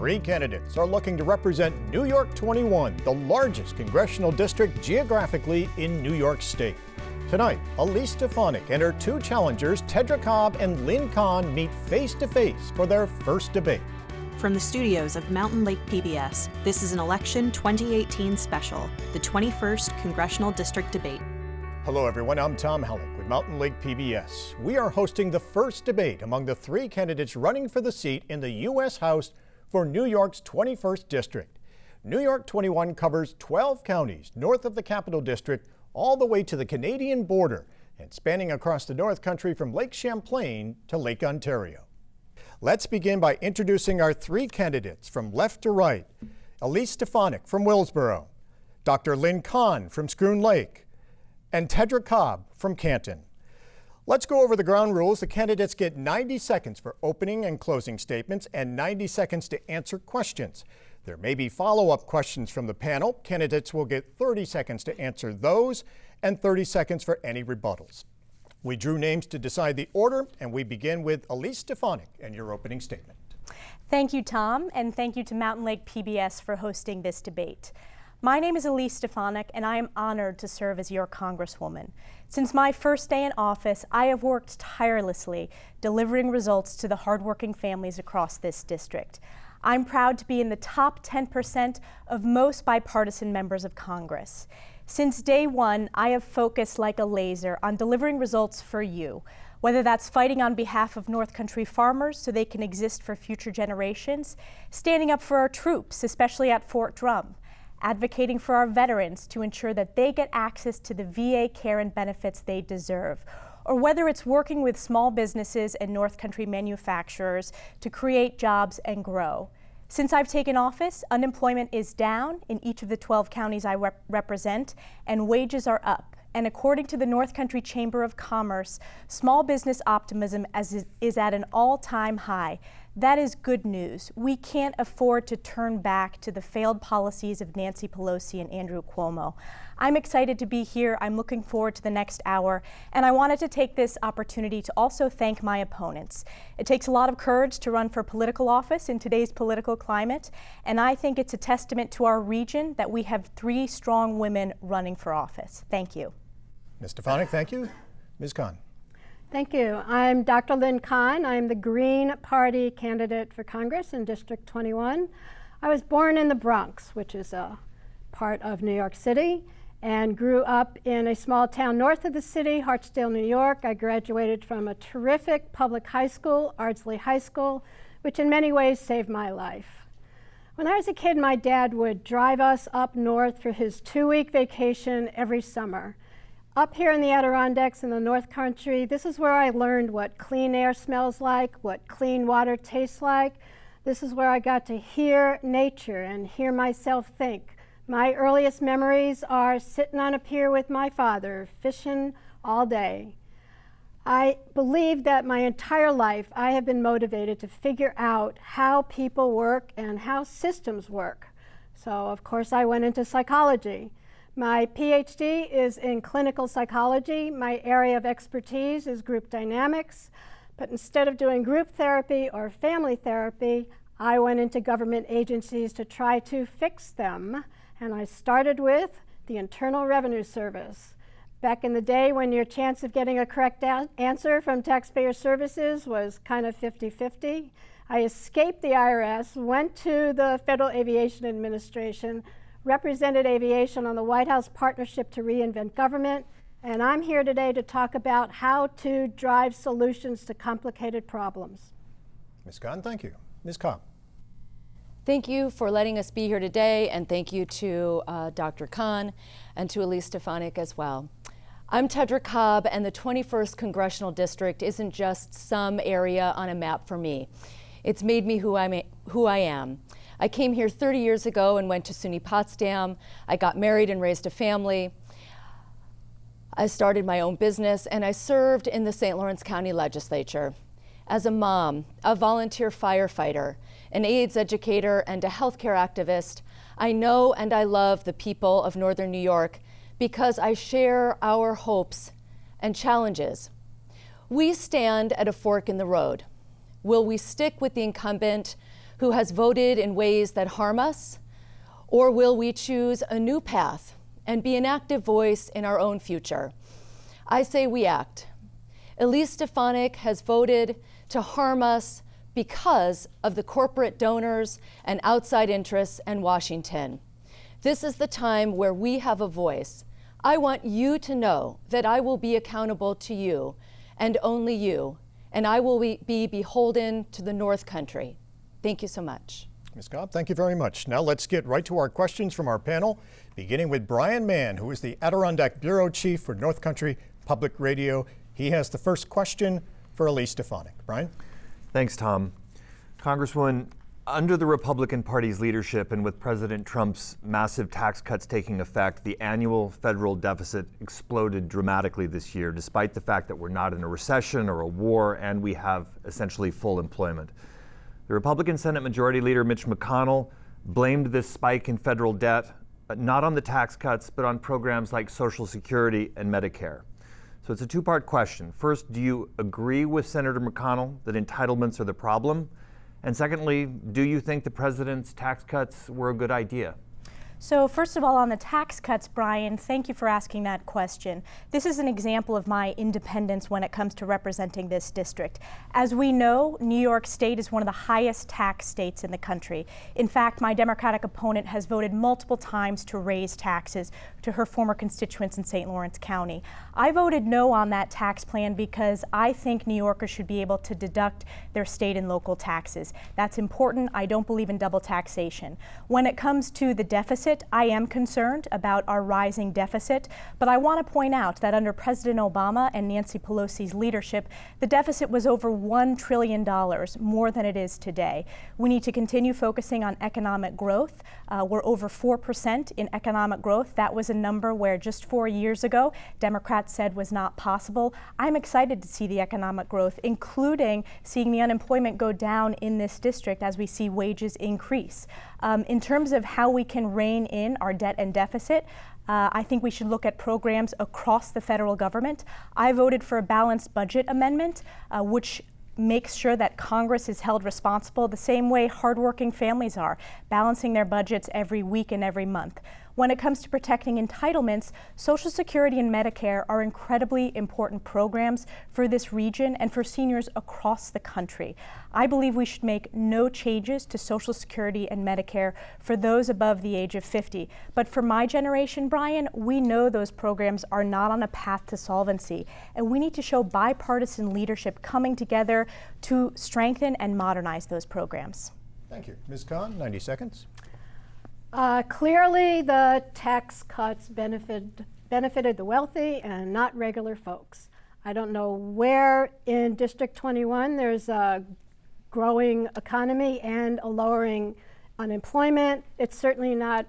Three candidates are looking to represent New York 21, the largest congressional district geographically in New York State. Tonight, Elise Stefanik and her two challengers, Tedra Cobb and Lynn Kahn, meet face-to-face for their first debate. From the studios of Mountain Lake PBS, this is an Election 2018 special, the 21st Congressional District Debate. Hello everyone, I'm Thom Hallock with Mountain Lake PBS. We are hosting the first debate among the three candidates running for the seat in the U.S. House for New York's 21st District. New York 21 covers 12 counties north of the Capital District all the way to the Canadian border and spanning across the North Country from Lake Champlain to Lake Ontario. Let's begin by introducing our three candidates from left to right. Elise Stefanik from Willsboro, Dr. Lynn Kahn from Schroon Lake, and Tedra Cobb from Canton. Let's go over the ground rules. The candidates get 90 seconds for opening and closing statements and 90 seconds to answer questions. There may be follow-up questions from the panel. Candidates will get 30 seconds to answer those and 30 seconds for any rebuttals. We drew names to decide the order, and we begin with Elise Stefanik and your opening statement. Thank you, Tom, and thank you to Mountain Lake PBS for hosting this debate. My name is Elise Stefanik, and I am honored to serve as your Congresswoman. Since my first day in office, I have worked tirelessly, delivering results to the hardworking families across this district. I'm proud to be in the top 10% of most bipartisan members of Congress. Since day one, I have focused like a laser on delivering results for you, whether that's fighting on behalf of North Country farmers so they can exist for future generations, standing up for our troops, especially at Fort Drum, advocating for our veterans to ensure that they get access to the VA care and benefits they deserve, or whether it's working with small businesses and North Country manufacturers to create jobs and grow. Since I've taken office, unemployment is down in each of the 12 counties I represent, and wages are up. And according to the North Country Chamber of Commerce, small business optimism is at an all-time high. That is good news. We can't afford to turn back to the failed policies of Nancy Pelosi and Andrew Cuomo. I'm excited to be here. I'm looking forward to the next hour, and I wanted to take this opportunity to also thank my opponents. It takes a lot of courage to run for political office in today's political climate, and I think it's a testament to our region that we have three strong women running for office. Thank you. Ms. Stefanik, thank you. Ms. Kahn. Thank you. I'm Dr. Lynn Kahn. I'm the Green Party candidate for Congress in District 21. I was born in the Bronx, which is a part of New York City, and grew up in a small town north of the city, Hartsdale, New York. I graduated from a terrific public high school, Ardsley High School, which in many ways saved my life. When I was a kid, my dad would drive us up north for his 2-week vacation every summer. Up here in the Adirondacks in the North Country, this is where I learned what clean air smells like, what clean water tastes like. This is where I got to hear nature and hear myself think. My earliest memories are sitting on a pier with my father, fishing all day. I believe that my entire life I have been motivated to figure out how people work and how systems work. So of course I went into psychology. My PhD is in clinical psychology. My area of expertise is group dynamics. But instead of doing group therapy or family therapy, I went into government agencies to try to fix them. And I started with the Internal Revenue Service. Back in the day when your chance of getting a correct answer from taxpayer services was kind of 50-50, I escaped the IRS, went to the Federal Aviation Administration, represented aviation on the White House Partnership to Reinvent Government, and I'm here today to talk about how to drive solutions to complicated problems. Ms. Kahn, thank you. Ms. Cobb. Thank you for letting us be here today, and thank you to Dr. Kahn and to Elise Stefanik as well. I'm Tedra Cobb, and the 21st Congressional District isn't just some area on a map for me. It's made me who I am. I came here 30 years ago and went to SUNY Potsdam. I got married and raised a family. I started my own business, and I served in the St. Lawrence County Legislature. As a mom, a volunteer firefighter, an AIDS educator, and a healthcare activist, I know and I love the people of Northern New York because I share our hopes and challenges. We stand at a fork in the road. Will we stick with the incumbent who has voted in ways that harm us? Or will we choose a new path and be an active voice in our own future? I say we act. Elise Stefanik has voted to harm us because of the corporate donors and outside interests in Washington. This is the time where we have a voice. I want you to know that I will be accountable to you and only you, and I will be beholden to the North Country. Thank you so much. Ms. Cobb, thank you very much. Now let's get right to our questions from our panel, beginning with Brian Mann, who is the Adirondack Bureau Chief for North Country Public Radio. He has the first question for Elise Stefanik. Brian? Thanks, Tom. Congresswoman, under the Republican Party's leadership and with President Trump's massive tax cuts taking effect, the annual federal deficit exploded dramatically this year, despite the fact that we're not in a recession or a war and we have essentially full employment. The Republican Senate Majority Leader Mitch McConnell blamed this spike in federal debt not on the tax cuts, but on programs like Social Security and Medicare. So it's a two-part question. First, do you agree with Senator McConnell that entitlements are the problem? And secondly, do you think the president's tax cuts were a good idea? So first of all, on the tax cuts, Brian, thank you for asking that question. This is an example of my independence when it comes to representing this district. As we know, New York State is one of the highest tax states in the country. In fact, my Democratic opponent has voted multiple times to raise taxes to her former constituents in St. Lawrence County. I voted no on that tax plan because I think New Yorkers should be able to deduct their state and local taxes. That's important. I don't believe in double taxation. When it comes to the deficit, I am concerned about our rising deficit, but I want to point out that under President Obama and Nancy Pelosi's leadership, the deficit was over $1 trillion, more than it is today. We need to continue focusing on economic growth. We're over 4% in economic growth. That was a number where just 4 years ago, Democrats said was not possible. I'm excited to see the economic growth, including seeing the unemployment go down in this district as we see wages increase. In terms of how we can rein in our debt and deficit, I think we should look at programs across the federal government. I voted for a balanced budget amendment, which makes sure that Congress is held responsible the same way hardworking families are, balancing their budgets every week and every month. When it comes to protecting entitlements, Social Security and Medicare are incredibly important programs for this region and for seniors across the country. I believe we should make no changes to Social Security and Medicare for those above the age of 50. But for my generation, Brian, we know those programs are not on a path to solvency, and we need to show bipartisan leadership coming together to strengthen and modernize those programs. Thank you. Ms. Kahn, 90 seconds. Clearly, the tax cuts benefited the wealthy and not regular folks. I don't know where in District 21 there's a growing economy and a lowering unemployment. It's certainly not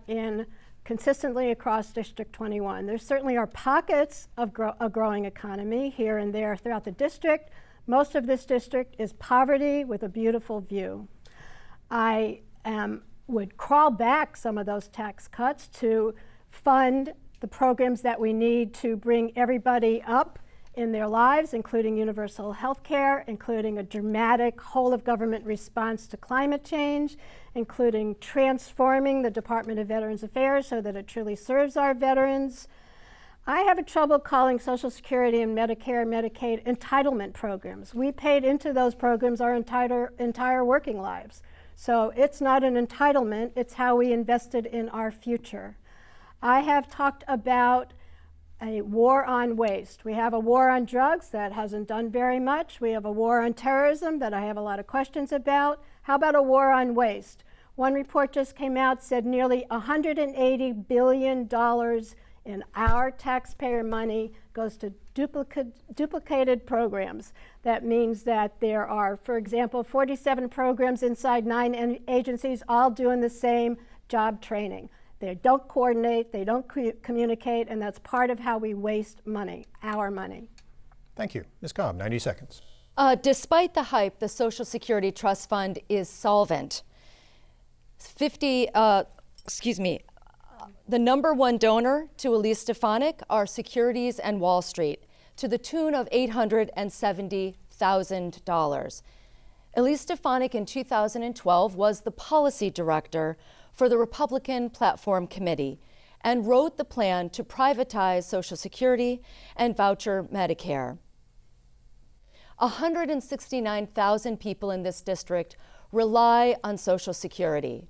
consistently across District 21. There certainly are pockets of a growing economy here and there throughout the district. Most of this district is poverty with a beautiful view. I would crawl back some of those tax cuts to fund the programs that we need to bring everybody up in their lives, including universal health care, including a dramatic whole-of-government response to climate change, including transforming the Department of Veterans Affairs so that it truly serves our veterans. I have trouble calling Social Security and Medicare and Medicaid entitlement programs. We paid into those programs our entire working lives. So it's not an entitlement, it's how we invested in our future. I have talked about a war on waste. We have a war on drugs that hasn't done very much. We have a war on terrorism that I have a lot of questions about. How about a war on waste? One report just came out, said nearly $180 billion in our taxpayer money goes to duplicated programs. That means that there are, for example, 47 programs inside 9 agencies all doing the same job training. They don't coordinate, they don't communicate, and that's part of how we waste money, our money. Thank you. Ms. Cobb, 90 seconds. Despite the hype, the Social Security Trust Fund is solvent. The number one donor to Elise Stefanik are Securities and Wall Street, to the tune of $870,000. Elise Stefanik in 2012 was the policy director for the Republican Platform Committee and wrote the plan to privatize Social Security and voucher Medicare. 169,000 people in this district rely on Social Security.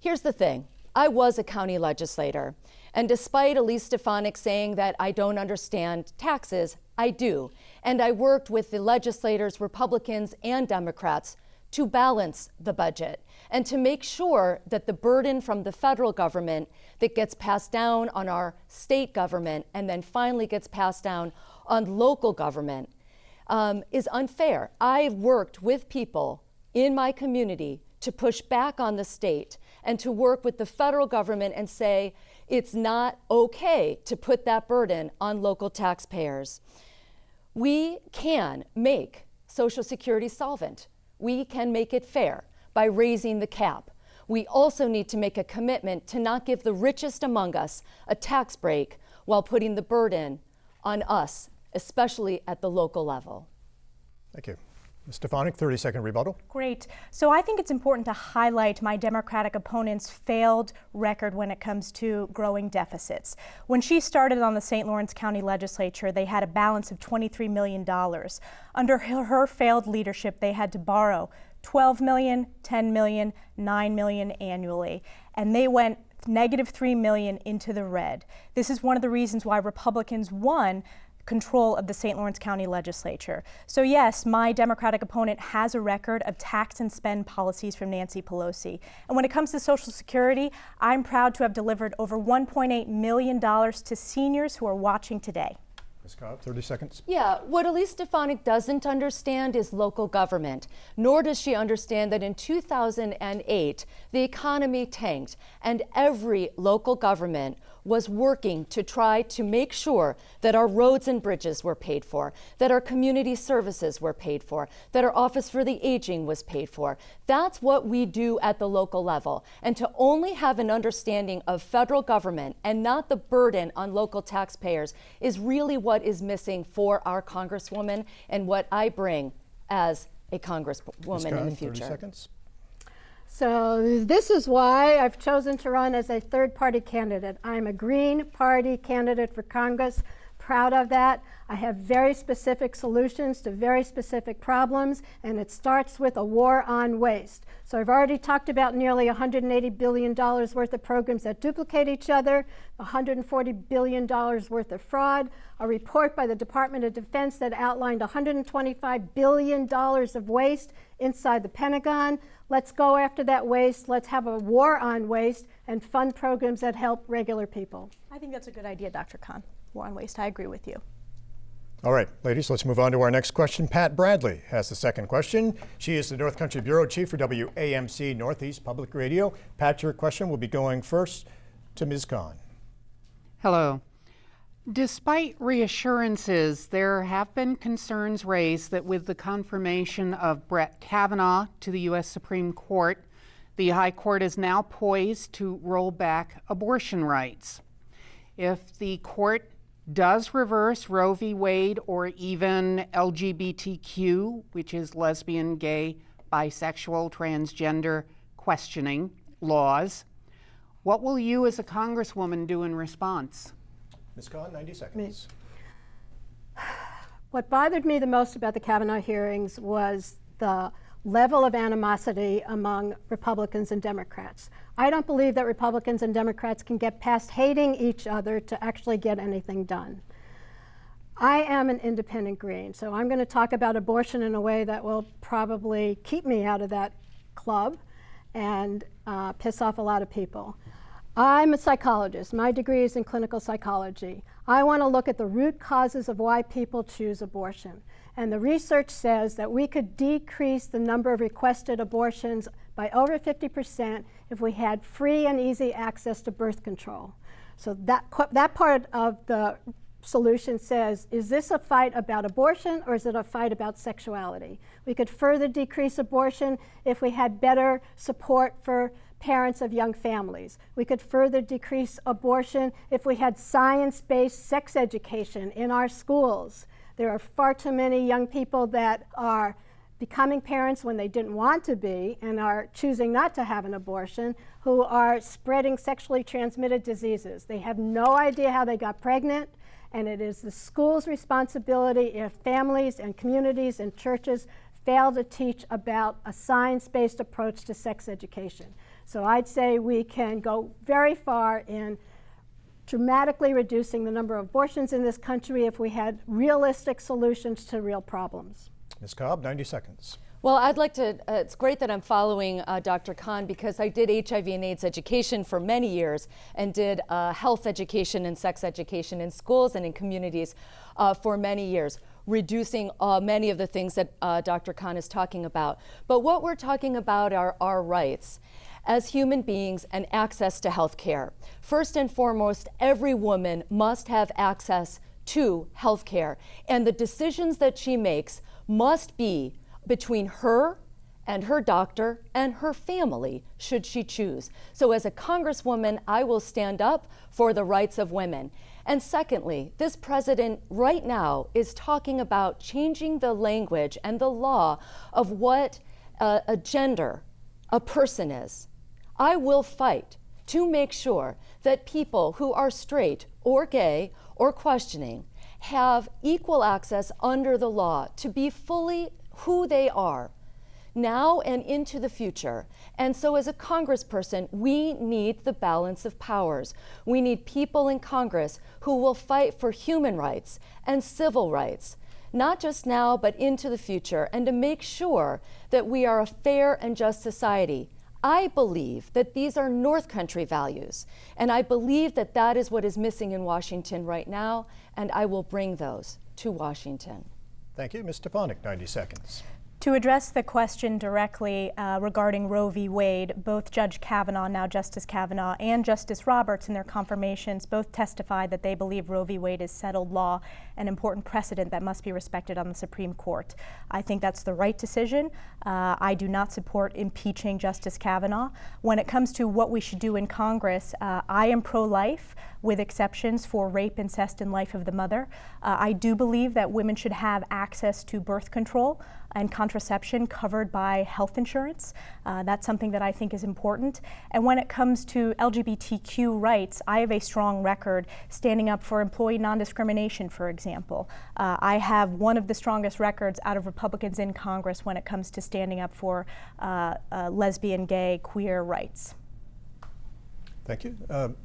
Here's the thing. I was a county legislator, and despite Elise Stefanik saying that I don't understand taxes, I do. And I worked with the legislators, Republicans and Democrats, to balance the budget and to make sure that the burden from the federal government that gets passed down on our state government and then finally gets passed down on local government is unfair. I've worked with people in my community to push back on the state and to work with the federal government and say it's not okay to put that burden on local taxpayers. We can make Social Security solvent. We can make it fair by raising the cap. We also need to make a commitment to not give the richest among us a tax break while putting the burden on us, especially at the local level. Thank you. Ms. Stefanik, 30-second rebuttal. Great. So I think it's important to highlight my Democratic opponent's failed record when it comes to growing deficits. When she started on the St. Lawrence County Legislature, they had a balance of $23 million. Under her failed leadership, they had to borrow $12 million, $10 million, $9 million annually, and they went negative $3 million into the red. This is one of the reasons why Republicans won control of the St. Lawrence County Legislature. So yes, my Democratic opponent has a record of tax and spend policies from Nancy Pelosi. And when it comes to Social Security, I'm proud to have delivered over $1.8 million to seniors who are watching today. Ms. Cobb, 30 seconds. Yeah, what Elise Stefanik doesn't understand is local government, nor does she understand that in 2008, the economy tanked and every local government was working to try to make sure that our roads and bridges were paid for, that our community services were paid for, that our Office for the Aging was paid for. That's what we do at the local level. And to only have an understanding of federal government and not the burden on local taxpayers is really what is missing for our Congresswoman and what I bring as a Congresswoman in the future. 30 seconds. So this is why I've chosen to run as a third-party candidate. I'm a Green Party candidate for Congress, proud of that. I have very specific solutions to very specific problems, and it starts with a war on waste. So I've already talked about nearly $180 billion worth of programs that duplicate each other, $140 billion worth of fraud, a report by the Department of Defense that outlined $125 billion of waste inside the Pentagon. Let's go after that waste. Let's have a war on waste and fund programs that help regular people. I think that's a good idea, Dr. Kahn. War on waste, I agree with you. All right, ladies, let's move on to our next question. Pat Bradley has the second question. She is the North Country Bureau Chief for WAMC Northeast Public Radio. Pat, your question will be going first to Ms. Kahn. Hello. Despite reassurances, there have been concerns raised that with the confirmation of Brett Kavanaugh to the U.S. Supreme Court, the High Court is now poised to roll back abortion rights. If the court does reverse Roe v. Wade or even LGBTQ, which is lesbian, gay, bisexual, transgender questioning laws, what will you as a Congresswoman do in response? Ms. Kahn, 90 seconds. What bothered me the most about the Kavanaugh hearings was the level of animosity among Republicans and Democrats. I don't believe that Republicans and Democrats can get past hating each other to actually get anything done. I am an independent Green, so I'm going to talk about abortion in a way that will probably keep me out of that club and piss off a lot of people. I'm a psychologist. My degree is in clinical psychology. I want to look at the root causes of why people choose abortion. And the research says that we could decrease the number of requested abortions by over 50% if we had free and easy access to birth control. So that part of the solution says, is this a fight about abortion or is it a fight about sexuality? We could further decrease abortion if we had better support for parents of young families. We could further decrease abortion if we had science-based sex education in our schools. There are far too many young people that are becoming parents when they didn't want to be and are choosing not to have an abortion, who are spreading sexually transmitted diseases. They have no idea how they got pregnant, and it is the school's responsibility if families and communities and churches fail to teach about a science-based approach to sex education. So I'd say we can go very far in dramatically reducing the number of abortions in this country if we had realistic solutions to real problems. Ms. Cobb, 90 seconds. Well, I'd like to, it's great that I'm following Dr. Kahn, because I did HIV and AIDS education for many years and did health education and sex education in schools and in communities for many years, reducing many of the things that Dr. Kahn is talking about. But what we're talking about are our rights as human beings and access to health care. First and foremost, every woman must have access to health care, and the decisions that she makes must be between her and her doctor and her family, should she choose. So as a Congresswoman, I will stand up for the rights of women. And secondly, this president right now is talking about changing the language and the law of what a gender, a person is. I will fight to make sure that people who are straight or gay or questioning have equal access under the law to be fully who they are now and into the future. And so as a congressperson, we need the balance of powers. We need people in Congress who will fight for human rights and civil rights, not just now, but into the future, and to make sure that we are a fair and just society. I believe that these are North Country values, and I believe that that is what is missing in Washington right now, and I will bring those to Washington. Thank you. Ms. Stefanik, 90 seconds. To address the question directly regarding Roe v. Wade, both Judge Kavanaugh, now Justice Kavanaugh, and Justice Roberts in their confirmations both testified that they believe Roe v. Wade is settled law, an important precedent that must be respected on the Supreme Court. I think that's the right decision. I do not support impeaching Justice Kavanaugh. When it comes to what we should do in Congress, I am pro-life, with exceptions for rape, incest, and life of the mother. I do believe that women should have access to birth control and contraception covered by health insurance. That's something that I think is important. And when it comes to LGBTQ rights, I have a strong record standing up for employee non-discrimination, for example. I have one of the strongest records out of Republicans in Congress when it comes to standing up for lesbian, gay, queer rights. Thank you.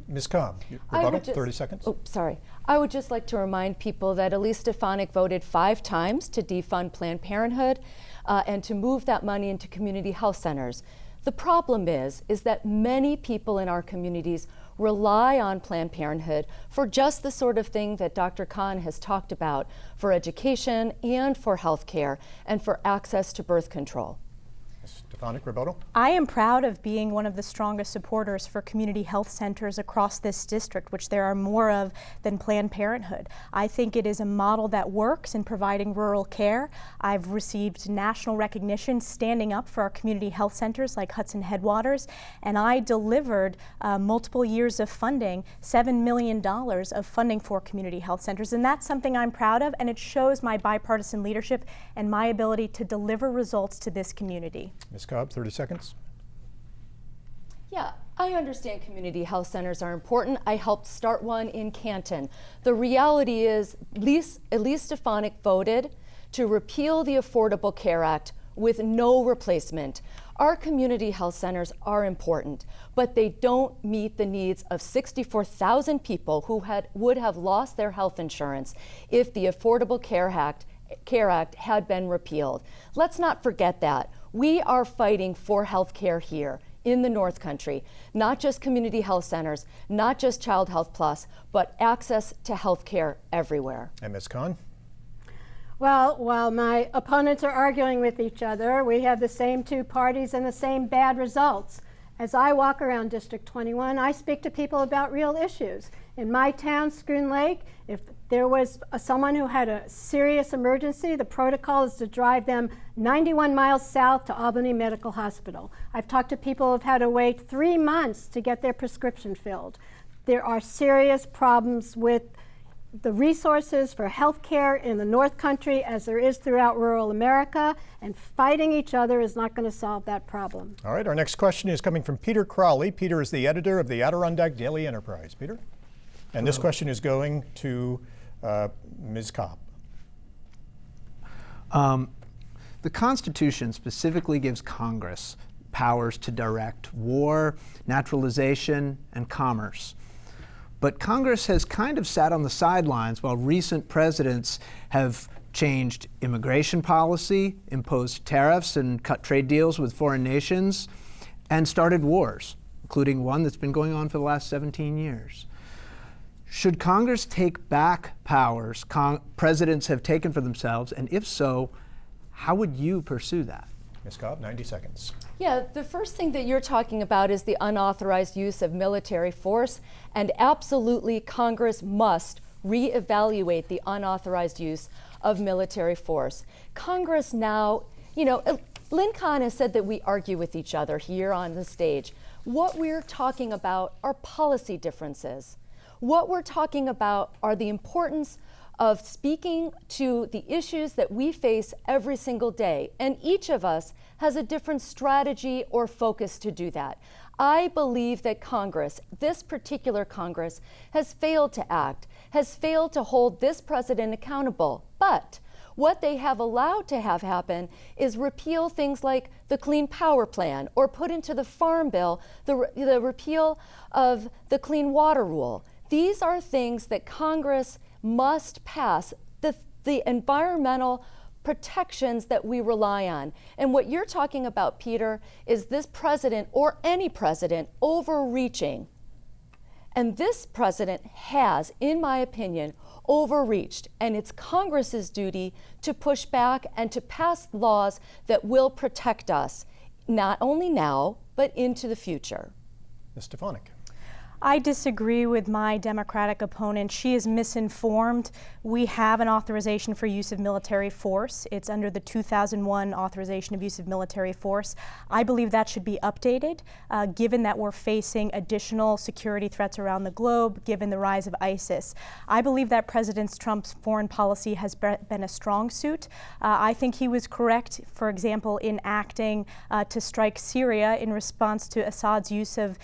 Ms. Cobb, rebuttal, 30 seconds. Oh, sorry. I would just like to remind people that Elise Stefanik voted 5 times to defund Planned Parenthood and to move that money into community health centers. The problem is that many people in our communities rely on Planned Parenthood for just the sort of thing that Dr. Kahn has talked about, for education and for health care and for access to birth control. Stefanik, rebuttal. I am proud of being one of the strongest supporters for community health centers across this district, which there are more of than Planned Parenthood. I think it is a model that works in providing rural care. I've received national recognition standing up for our community health centers like Hudson Headwaters, and I delivered multiple years of funding, $7 million of funding for community health centers, and that's something I'm proud of, and it shows my bipartisan leadership and my ability to deliver results to this community. Ms. Cobb, 30 seconds. Yeah, I understand community health centers are important. I helped start one in Canton. The reality is Elise Stefanik voted to repeal the Affordable Care Act with no replacement. Our community health centers are important, but they don't meet the needs of 64,000 people who would have lost their health insurance if the Affordable Care Act had been repealed. Let's not forget that. We are fighting for health care here in the North Country, not just community health centers, not just Child Health Plus, but access to health care everywhere. And Ms. Kahn? Well, while my opponents are arguing with each other, we have the same 2 parties and the same bad results. As I walk around District 21, I speak to people about real issues. In my town, Schroon Lake, if there was someone who had a serious emergency, the protocol is to drive them 91 miles south to Albany Medical Hospital. I've talked to people who have had to wait 3 months to get their prescription filled. There are serious problems with the resources for health care in the North Country as there is throughout rural America, and fighting each other is not going to solve that problem. All right, our next question is coming from Peter Crowley. Peter is the editor of the Adirondack Daily Enterprise. Peter? And this question is going to Ms. Cobb. The Constitution specifically gives Congress powers to direct war, naturalization, and commerce. But Congress has kind of sat on the sidelines while recent presidents have changed immigration policy, imposed tariffs, and cut trade deals with foreign nations, and started wars, including one that's been going on for the last 17 years. Should Congress take back powers presidents have taken for themselves, and if so, how would you pursue that? Ms. Cobb, 90 seconds. Yeah, the first thing that you're talking about is the unauthorized use of military force, and absolutely Congress must reevaluate the unauthorized use of military force. Congress now, Lynn Kahn has said that we argue with each other here on the stage. What we're talking about are policy differences. What we're talking about are the importance of speaking to the issues that we face every single day. And each of us has a different strategy or focus to do that. I believe that Congress, this particular Congress, has failed to act, has failed to hold this president accountable. But what they have allowed to have happen is repeal things like the Clean Power Plan, or put into the Farm Bill the repeal of the Clean Water Rule. These are things that Congress must pass, the environmental protections that we rely on. And what you're talking about, Peter, is this president or any president overreaching. And this president has, in my opinion, overreached. And it's Congress's duty to push back and to pass laws that will protect us, not only now, but into the future. Ms. Stefanik. I disagree with my Democratic opponent. She is misinformed. We have an authorization for use of military force. It's under the 2001 authorization of use of military force. I believe that should be updated, given that we're facing additional security threats around the globe, given the rise of ISIS. I believe that President Trump's foreign policy has been a strong suit. I think he was correct, for example, in acting to strike Syria in response to Assad's use of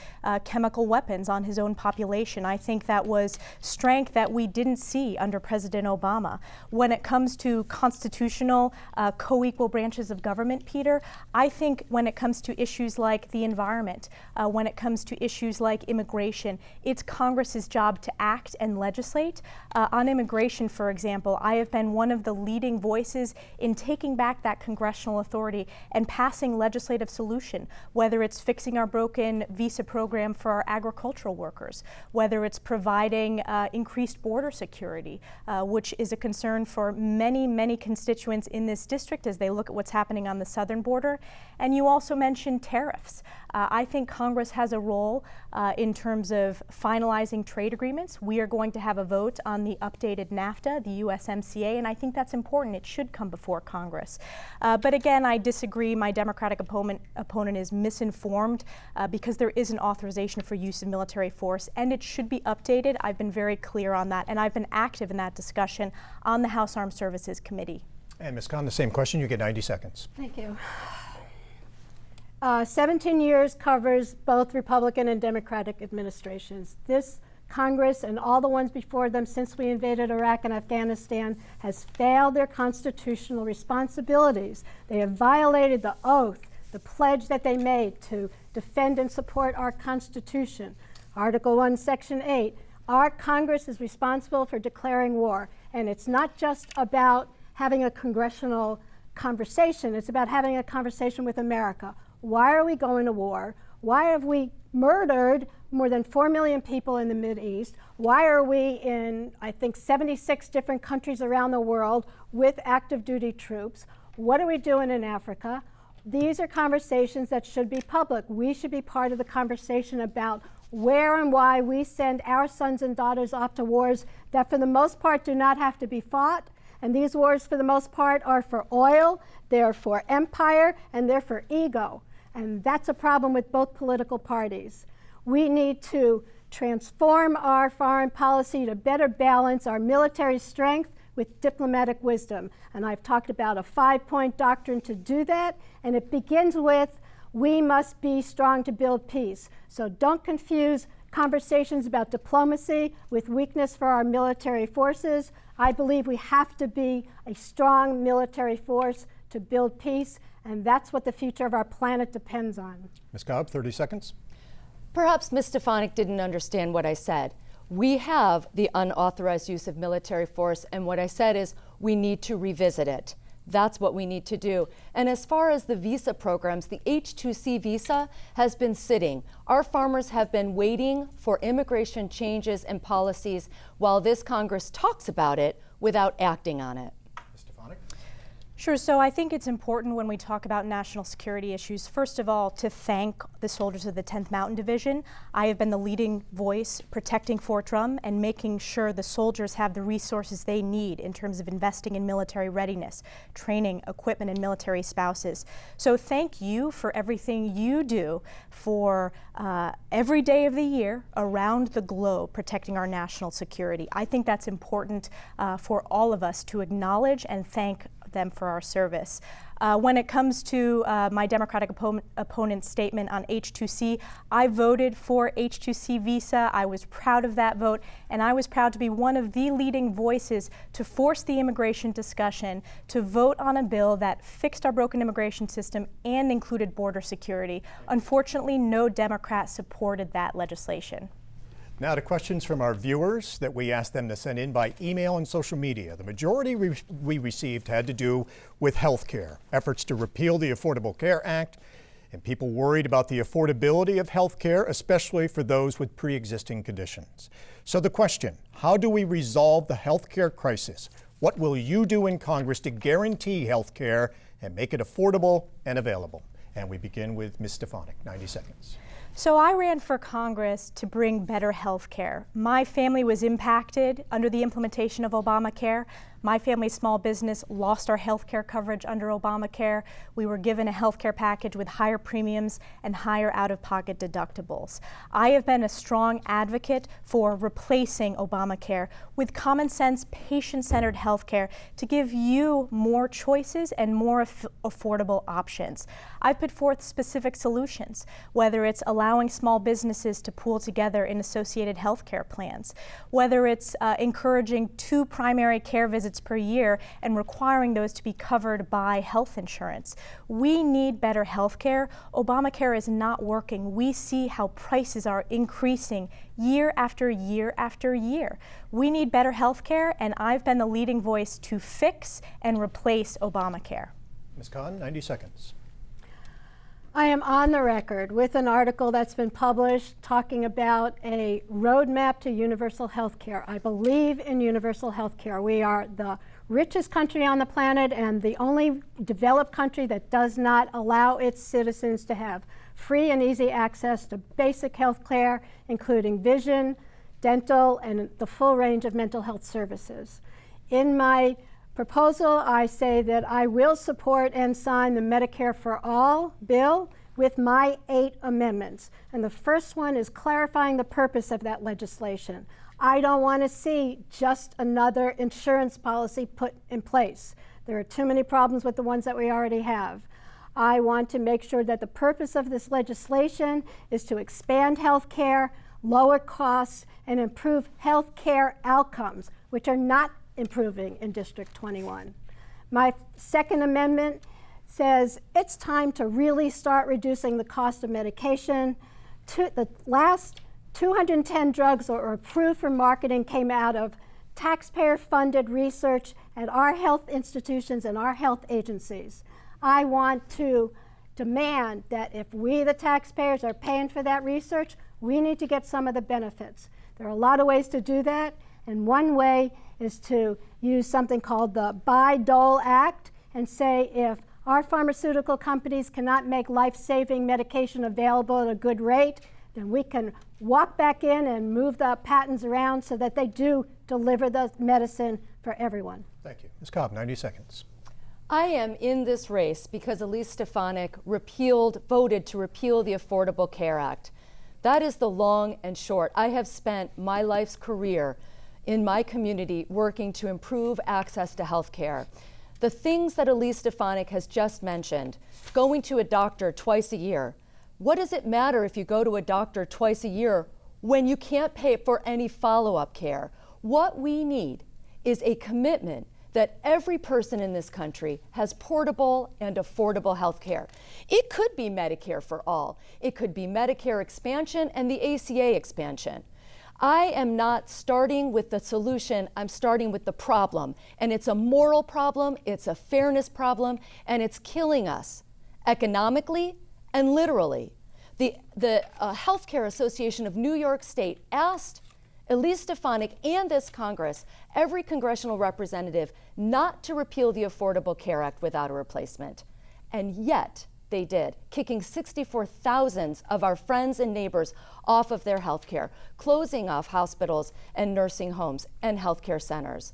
chemical weapons on his own population. I think that was strength that we didn't see under President Obama. When it comes to constitutional co-equal branches of government, Peter, I think when it comes to issues like the environment, when it comes to issues like immigration, it's Congress's job to act and legislate. On immigration, for example, I have been one of the leading voices in taking back that congressional authority and passing legislative solution, whether it's fixing our broken visa program for our agricultural workers, whether it's providing increased border security, which is a concern for many, many constituents in this district as they look at what's happening on the southern border. And you also mentioned tariffs. I think Congress has a role in terms of finalizing trade agreements. We are going to have a vote on the updated NAFTA, the USMCA, and I think that's important. It should come before Congress. But again, I disagree. My Democratic opponent is misinformed because there is an authorization for use of military force, and it should be updated. I've been very clear on that, and I've been active in that discussion on the House Armed Services Committee. And Ms. Kahn, the same question. You get 90 seconds. Thank you. 17 years covers both Republican and Democratic administrations. This Congress and all the ones before them since we invaded Iraq and Afghanistan has failed their constitutional responsibilities. They have violated the oath, the pledge that they made to defend and support our Constitution. Article 1, Section 8, our Congress is responsible for declaring war. And it's not just about having a congressional conversation, it's about having a conversation with America. Why are we going to war? Why have we murdered more than 4 million people in the Mideast? Why are we in, I think, 76 different countries around the world with active duty troops? What are we doing in Africa? These are conversations that should be public. We should be part of the conversation about where and why we send our sons and daughters off to wars that for the most part do not have to be fought. And these wars for the most part are for oil, they're for empire, and they're for ego. And that's a problem with both political parties. We need to transform our foreign policy to better balance our military strength with diplomatic wisdom. And I've talked about a 5-point doctrine to do that, and it begins with, we must be strong to build peace. So don't confuse conversations about diplomacy with weakness for our military forces. I believe we have to be a strong military force to build peace, and that's what the future of our planet depends on. Ms. Cobb, 30 seconds. Perhaps Ms. Stefanik didn't understand what I said. We have the unauthorized use of military force, and what I said is we need to revisit it. That's what we need to do. And as far as the visa programs, the H-2C visa has been sitting. Our farmers have been waiting for immigration changes and policies while this Congress talks about it without acting on it. Ms. Stefanik? Sure, so I think it's important when we talk about national security issues, first of all, to thank the soldiers of the 10th Mountain Division. I have been the leading voice protecting Fort Drum and making sure the soldiers have the resources they need in terms of investing in military readiness, training, equipment, and military spouses. So thank you for everything you do for every day of the year around the globe protecting our national security. I think that's important for all of us to acknowledge and thank them for our service. When it comes to my Democratic opponent's statement on H-2C, I voted for H-2C visa. I was proud of that vote, and I was proud to be one of the leading voices to force the immigration discussion to vote on a bill that fixed our broken immigration system and included border security. Unfortunately, no Democrat supported that legislation. Now to questions from our viewers that we asked them to send in by email and social media. The majority we received had to do with health care, efforts to repeal the Affordable Care Act, and people worried about the affordability of health care, especially for those with pre-existing conditions. So the question, how do we resolve the health care crisis? What will you do in Congress to guarantee health care and make it affordable and available? And we begin with Ms. Stefanik, 90 seconds. So I ran for Congress to bring better health care. My family was impacted under the implementation of Obamacare. My family's small business lost our health care coverage under Obamacare. We were given a health care package with higher premiums and higher out-of-pocket deductibles. I have been a strong advocate for replacing Obamacare with common sense, patient-centered health care to give you more choices and more affordable options. I've put forth specific solutions, whether it's allowing small businesses to pool together in associated health care plans, whether it's encouraging 2 primary care visits per year and requiring those to be covered by health insurance. We need better health care. Obamacare is not working. We see how prices are increasing year after year after year. We need better health care, and I've been the leading voice to fix and replace Obamacare. Ms. Kahn, 90 seconds. I am on the record with an article that's been published talking about a roadmap to universal health care. I believe in universal health care. We are the richest country on the planet and the only developed country that does not allow its citizens to have free and easy access to basic health care, including vision, dental, and the full range of mental health services. In my proposal, I say that I will support and sign the Medicare for All bill with my 8 amendments. And the first one is clarifying the purpose of that legislation. I don't want to see just another insurance policy put in place. There are too many problems with the ones that we already have. I want to make sure that the purpose of this legislation is to expand health care, lower costs, and improve health care outcomes, which are not improving in District 21. My second amendment says it's time to really start reducing the cost of medication. The last 210 drugs that were approved for marketing came out of taxpayer-funded research at our health institutions and our health agencies. I want to demand that if we, the taxpayers, are paying for that research, we need to get some of the benefits. There are a lot of ways to do that, and one way is to use something called the Buy-Dole Act and say if our pharmaceutical companies cannot make life-saving medication available at a good rate, then we can walk back in and move the patents around so that they do deliver the medicine for everyone. Thank you. Ms. Cobb, 90 seconds. I am in this race because Elise Stefanik voted to repeal the Affordable Care Act. That is the long and short. I have spent my life's career in my community working to improve access to health care. The things that Elise Stefanik has just mentioned, going to a doctor twice a year. What does it matter if you go to a doctor twice a year when you can't pay for any follow-up care? What we need is a commitment that every person in this country has portable and affordable health care. It could be Medicare for all. It could be Medicare expansion and the ACA expansion. I am not starting with the solution, I'm starting with the problem. And it's a moral problem, it's a fairness problem, and it's killing us economically and literally. The Healthcare Association of New York State asked Elise Stefanik and this Congress, every congressional representative, not to repeal the Affordable Care Act without a replacement. And yet, they did, kicking 64,000 of our friends and neighbors off of their health care, closing off hospitals and nursing homes and healthcare centers.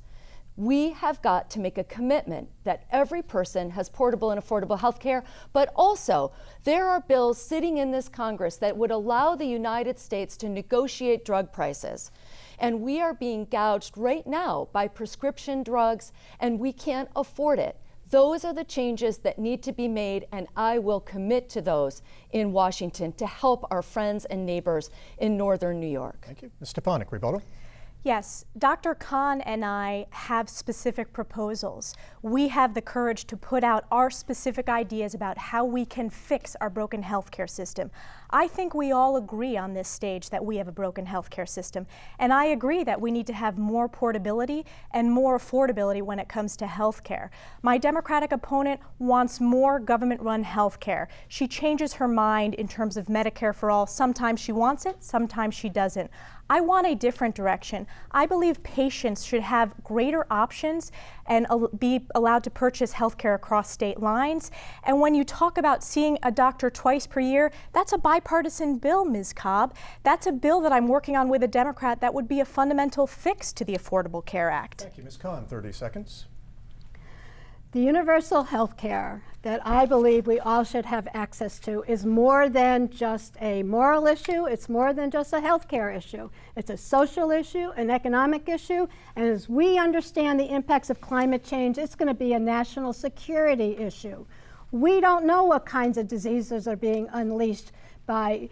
We have got to make a commitment that every person has portable and affordable health care, but also there are bills sitting in this Congress that would allow the United States to negotiate drug prices. And we are being gouged right now by prescription drugs, and we can't afford it. Those are the changes that need to be made, and I will commit to those in Washington to help our friends and neighbors in northern New York. Thank you. Ms. Stefanik, rebuttal. Yes, Dr. Kahn and I have specific proposals. We have the courage to put out our specific ideas about how we can fix our broken healthcare system. I think we all agree on this stage that we have a broken healthcare system, and I agree that we need to have more portability and more affordability when it comes to healthcare. My Democratic opponent wants more government-run healthcare. She changes her mind in terms of Medicare for all. Sometimes she wants it, sometimes she doesn't. I want a different direction. I believe patients should have greater options and be allowed to purchase healthcare across state lines. And when you talk about seeing a doctor twice per year, that's a bipartisan bill, Ms. Cobb. That's a bill that I'm working on with a Democrat that would be a fundamental fix to the Affordable Care Act. Thank you, Ms. Kahn. 30 seconds. The universal health care that I believe we all should have access to is more than just a moral issue. It's more than just a health care issue. It's a social issue, an economic issue, and as we understand the impacts of climate change, it's going to be a national security issue. We don't know what kinds of diseases are being unleashed by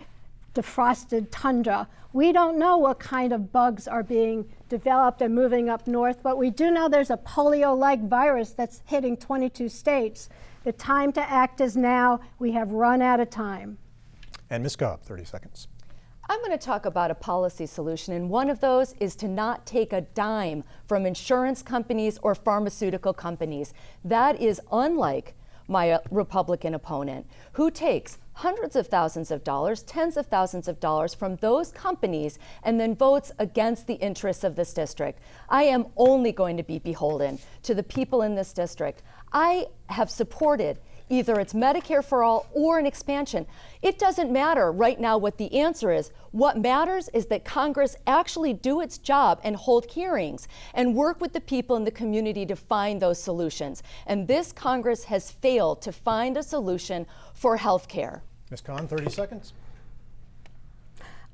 defrosted tundra. We don't know what kind of bugs are being developed and moving up north, but we do know there's a polio-like virus that's hitting 22 states. The time to act is now. We have run out of time. And Ms. Cobb, 30 seconds. I'm going to talk about a policy solution, and one of those is to not take a dime from insurance companies or pharmaceutical companies. That is unlike my Republican opponent, who takes hundreds of thousands of dollars, tens of thousands of dollars from those companies and then votes against the interests of this district. I am only going to be beholden to the people in this district. I have supported either it's Medicare for all or an expansion. It doesn't matter right now what the answer is. What matters is that Congress actually do its job and hold hearings and work with the people in the community to find those solutions. And this Congress has failed to find a solution for health care. Ms. Kahn, 30 seconds.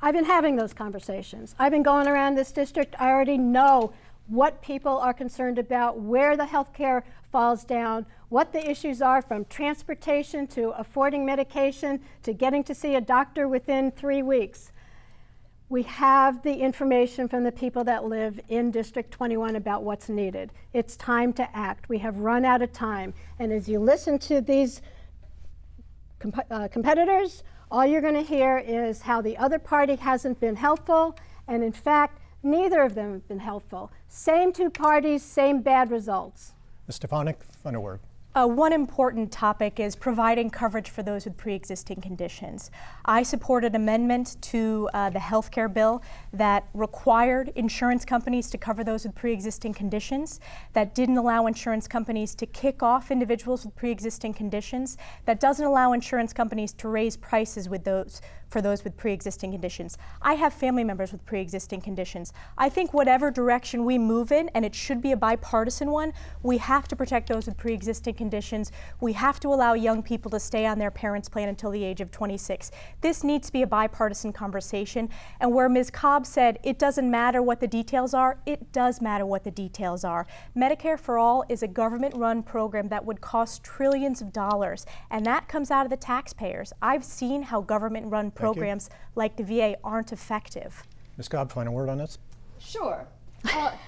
I've been having those conversations. I've been going around this district. I already know what people are concerned about, where the health care falls down, what the issues are, from transportation to affording medication to getting to see a doctor within 3 weeks. We have the information from the people that live in District 21 about what's needed. It's time to act. We have run out of time. And as you listen to these competitors, all you're going to hear is how the other party hasn't been helpful, and in fact, neither of them have been helpful. Same two parties, same bad results. Ms. Stefanik, final word. One important topic is providing coverage for those with pre-existing conditions. I supported an amendment to the health care bill that required insurance companies to cover those with pre-existing conditions, that didn't allow insurance companies to kick off individuals with pre-existing conditions, that doesn't allow insurance companies to raise prices with those for those with pre-existing conditions. I have family members with pre-existing conditions. I think whatever direction we move in, and it should be a bipartisan one, we have to protect those with pre-existing conditions. We have to allow young people to stay on their parents' plan until the age of 26. This needs to be a bipartisan conversation, and where Ms. Cobb said it doesn't matter what the details are, it does matter what the details are. Medicare for All is a government-run program that would cost trillions of dollars, and that comes out of the taxpayers. I've seen how government-run programs like the VA aren't effective. Ms. Cobb, final word on this? Sure.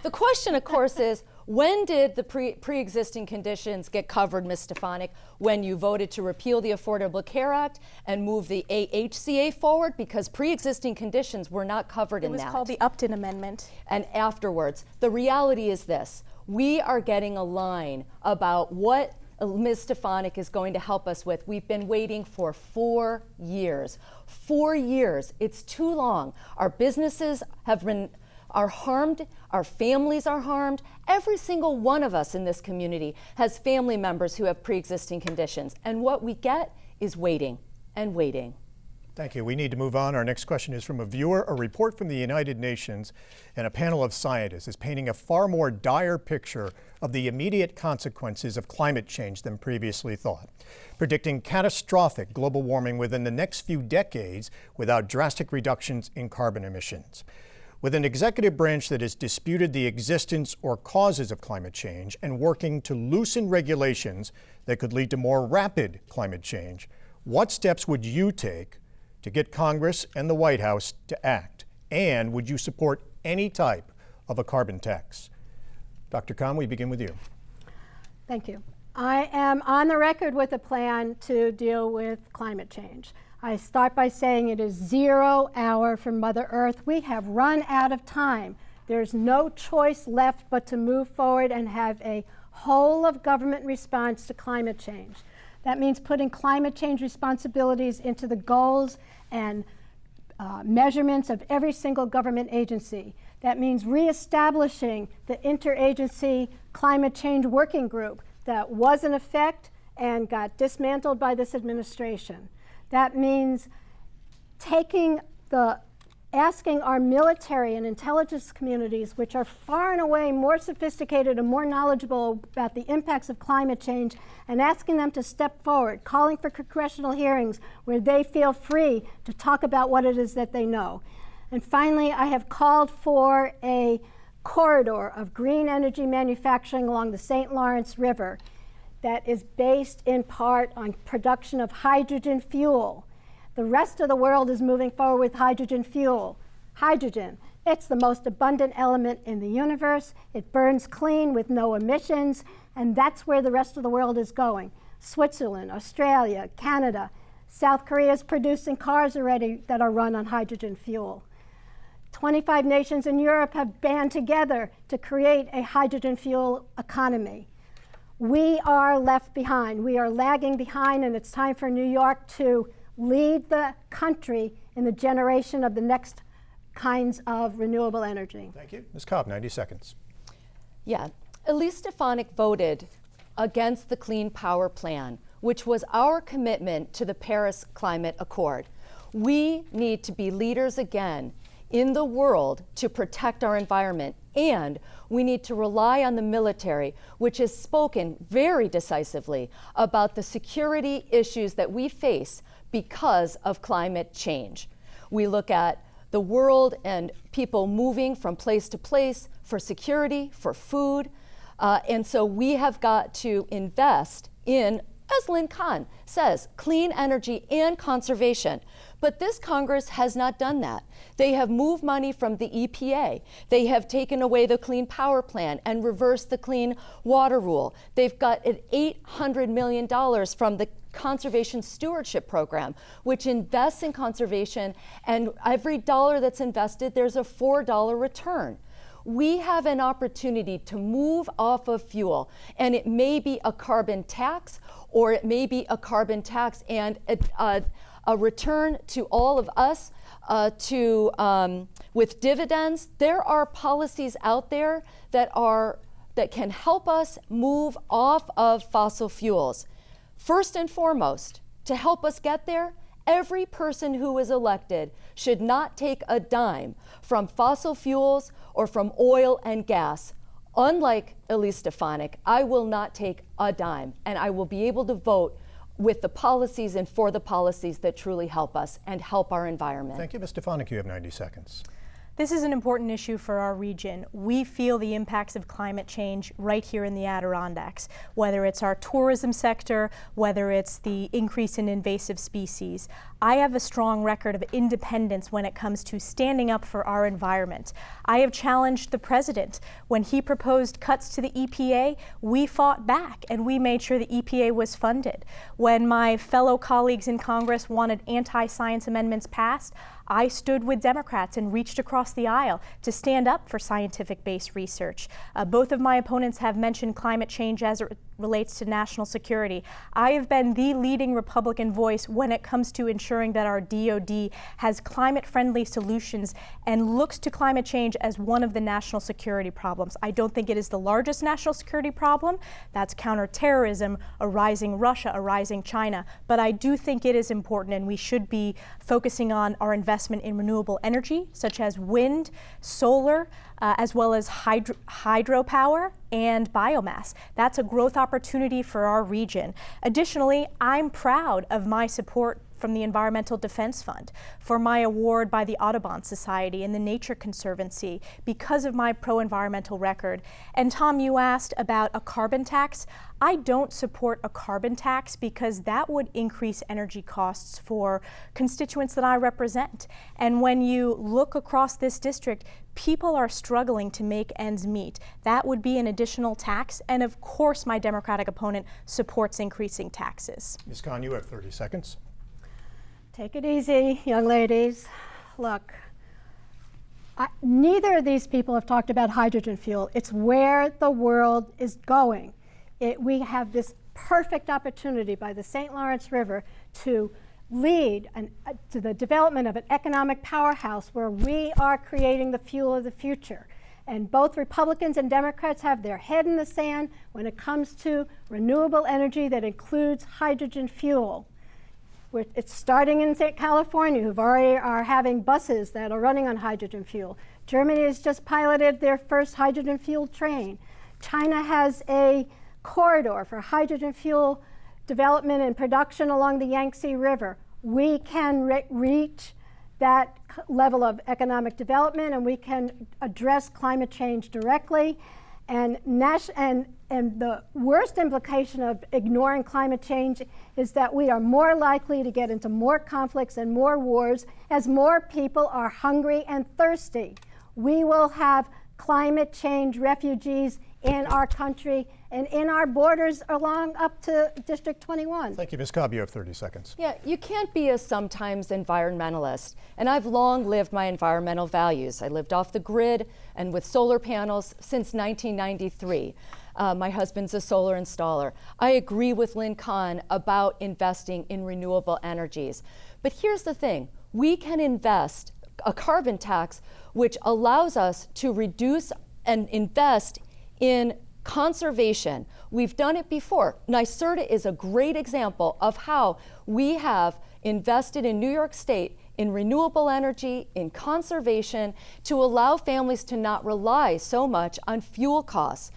The question, of course, is when did the pre-existing conditions get covered, Ms. Stefanik? When you voted to repeal the Affordable Care Act and move the AHCA forward? Because pre-existing conditions were not covered in that. It was called the Upton Amendment. And afterwards, the reality is this. We are getting a line about what Ms. Stefanik is going to help us with. We've been waiting for 4 years. 4 years, it's too long. Our businesses are harmed, our families are harmed. Every single one of us in this community has family members who have pre-existing conditions. And what we get is waiting and waiting. Thank you. We need to move on. Our next question is from a viewer. A report from the United Nations and a panel of scientists is painting a far more dire picture of the immediate consequences of climate change than previously thought, predicting catastrophic global warming within the next few decades without drastic reductions in carbon emissions. With an executive branch that has disputed the existence or causes of climate change and working to loosen regulations that could lead to more rapid climate change, what steps would you take to get Congress and the White House to act? And would you support any type of a carbon tax? Dr. Kahn, we begin with you. Thank you. I am on the record with a plan to deal with climate change. I start by saying it is 0 hour for Mother Earth. We have run out of time. There's no choice left but to move forward and have a whole of government response to climate change. That means putting climate change responsibilities into the goals and measurements of every single government agency. That means reestablishing the interagency climate change working group that was in effect and got dismantled by this administration. That means asking our military and intelligence communities, which are far and away more sophisticated and more knowledgeable about the impacts of climate change, and asking them to step forward, calling for congressional hearings where they feel free to talk about what it is that they know. And finally, I have called for a corridor of green energy manufacturing along the St. Lawrence River that is based in part on production of hydrogen fuel. The rest of the world is moving forward with hydrogen fuel. Hydrogen, it's the most abundant element in the universe. It burns clean with no emissions, and that's where the rest of the world is going. Switzerland, Australia, Canada, South Korea is producing cars already that are run on hydrogen fuel. 25 nations in Europe have banded together to create a hydrogen fuel economy. We are left behind. We are lagging behind, and it's time for New York to lead the country in the generation of the next kinds of renewable energy. Thank you. Ms. Cobb, 90 seconds. Yeah, Elise Stefanik voted against the Clean Power Plan, which was our commitment to the Paris Climate Accord. We need to be leaders again in the world to protect our environment, and we need to rely on the military, which has spoken very decisively about the security issues that we face because of climate change. We look at the world and people moving from place to place for security, for food, and so we have got to invest in, as Lynn Kahn says, clean energy and conservation. But this Congress has not done that. They have moved money from the EPA. They have taken away the Clean Power Plan and reversed the Clean Water Rule. They've got $800 million from the Conservation Stewardship Program, which invests in conservation, and every dollar that's invested, there's a $4 return. We have an opportunity to move off of fuel, and it may be a carbon tax, or it may be a carbon tax and a return to all of us with dividends. There are policies out there that can help us move off of fossil fuels. First and foremost, to help us get there, Every person who is elected should not take a dime from fossil fuels or from oil and gas. Unlike Elise Stefanik, I will not take a dime, and I will be able to vote with the policies and for the policies that truly help us and help our environment. Thank you, Ms. Stefanik. You have 90 seconds. This is an important issue for our region. We feel the impacts of climate change right here in the Adirondacks, whether it's our tourism sector, whether it's the increase in invasive species. I have a strong record of independence when it comes to standing up for our environment. I have challenged the president. When he proposed cuts to the EPA, we fought back and we made sure the EPA was funded. When my fellow colleagues in Congress wanted anti-science amendments passed, I stood with Democrats and reached across the aisle to stand up for scientific-based research. Both of my opponents have mentioned climate change as it relates to national security. I have been the leading Republican voice when it comes to ensuring that our DoD has climate-friendly solutions and looks to climate change as one of the national security problems. I don't think it is the largest national security problem. That's counterterrorism, a rising Russia, a rising China. But I do think it is important, and we should be focusing on our investment in renewable energy, such as wind, solar, as well as hydropower and biomass. That's a growth opportunity for our region. Additionally, I'm proud of my support from the Environmental Defense Fund, for my award by the Audubon Society and the Nature Conservancy because of my pro-environmental record. And Tom, you asked about a carbon tax. I don't support a carbon tax because that would increase energy costs for constituents that I represent. And when you look across this district, people are struggling to make ends meet. That would be an additional tax, and of course my Democratic opponent supports increasing taxes. Ms. Kahn, you have 30 seconds. Take it easy, young ladies. Look, neither of these people have talked about hydrogen fuel. It's where the world is going. We have this perfect opportunity by the St. Lawrence River to lead to the development of an economic powerhouse where we are creating the fuel of the future. And both Republicans and Democrats have their head in the sand when it comes to renewable energy that includes hydrogen fuel. It's starting in California, who already are having buses that are running on hydrogen fuel. Germany has just piloted their first hydrogen fuel train. China has a corridor for hydrogen fuel development and production along the Yangtze River. We can reach that level of economic development, and we can address climate change directly. And the worst implication of ignoring climate change is that we are more likely to get into more conflicts and more wars as more people are hungry and thirsty. We will have climate change refugees in our country and in our borders along up to District 21. Thank you, Ms. Cobb. You have 30 seconds. Yeah, you can't be a sometimes environmentalist. And I've long lived my environmental values. I lived off the grid and with solar panels since 1993. My husband's a solar installer. I agree with Lynn Kahn about investing in renewable energies. But here's the thing. We can invest a carbon tax which allows us to reduce and invest in conservation. We've done it before. NYSERDA is a great example of how we have invested in New York State in renewable energy, in conservation, to allow families to not rely so much on fuel costs.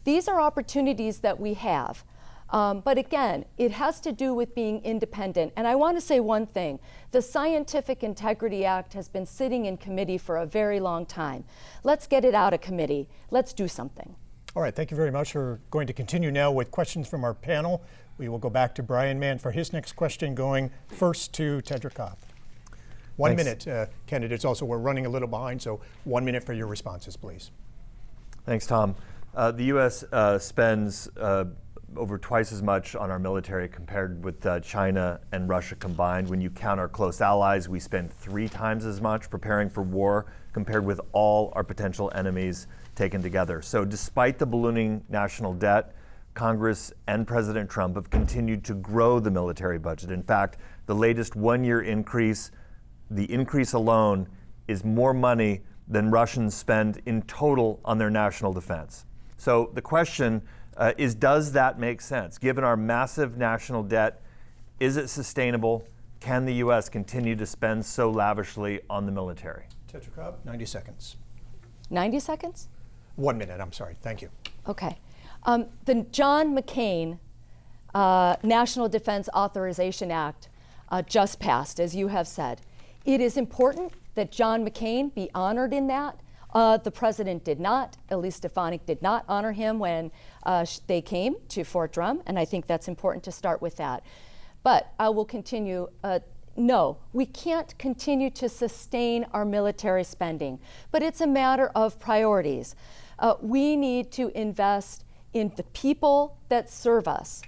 These are opportunities that we have. But again, it has to do with being independent. And I want to say one thing. The Scientific Integrity Act has been sitting in committee for a very long time. Let's get it out of committee. Let's do something. All right, thank you very much. We're going to continue now with questions from our panel. We will go back to Brian Mann for his next question, going first to Tedra Cobb. 1 minute, candidates. Also, we're running a little behind, so 1 minute for your responses, please. Thanks, Tom. The U.S. Spends over twice as much on our military compared with China and Russia combined. When you count our close allies, we spend 3 times as much preparing for war compared with all our potential enemies taken together. So despite the ballooning national debt, Congress and President Trump have continued to grow the military budget. In fact, the latest one-year increase, the increase alone, is more money than Russians spend in total on their national defense. So the question is, does that make sense? Given our massive national debt, is it sustainable? can the U.S. continue to spend so lavishly on the military? Tedra Cobb, 90 seconds. 90 seconds? 1 minute, I'm sorry. Thank you. Okay. The John McCain National Defense Authorization Act just passed, as you have said. It is important that John McCain be honored in that. The president did not. Elise Stefanik did not honor him when they came to Fort Drum, and I think that's important to start with that. But I will continue. No, we can't continue to sustain our military spending, but it's a matter of priorities. We need to invest in the people that serve us.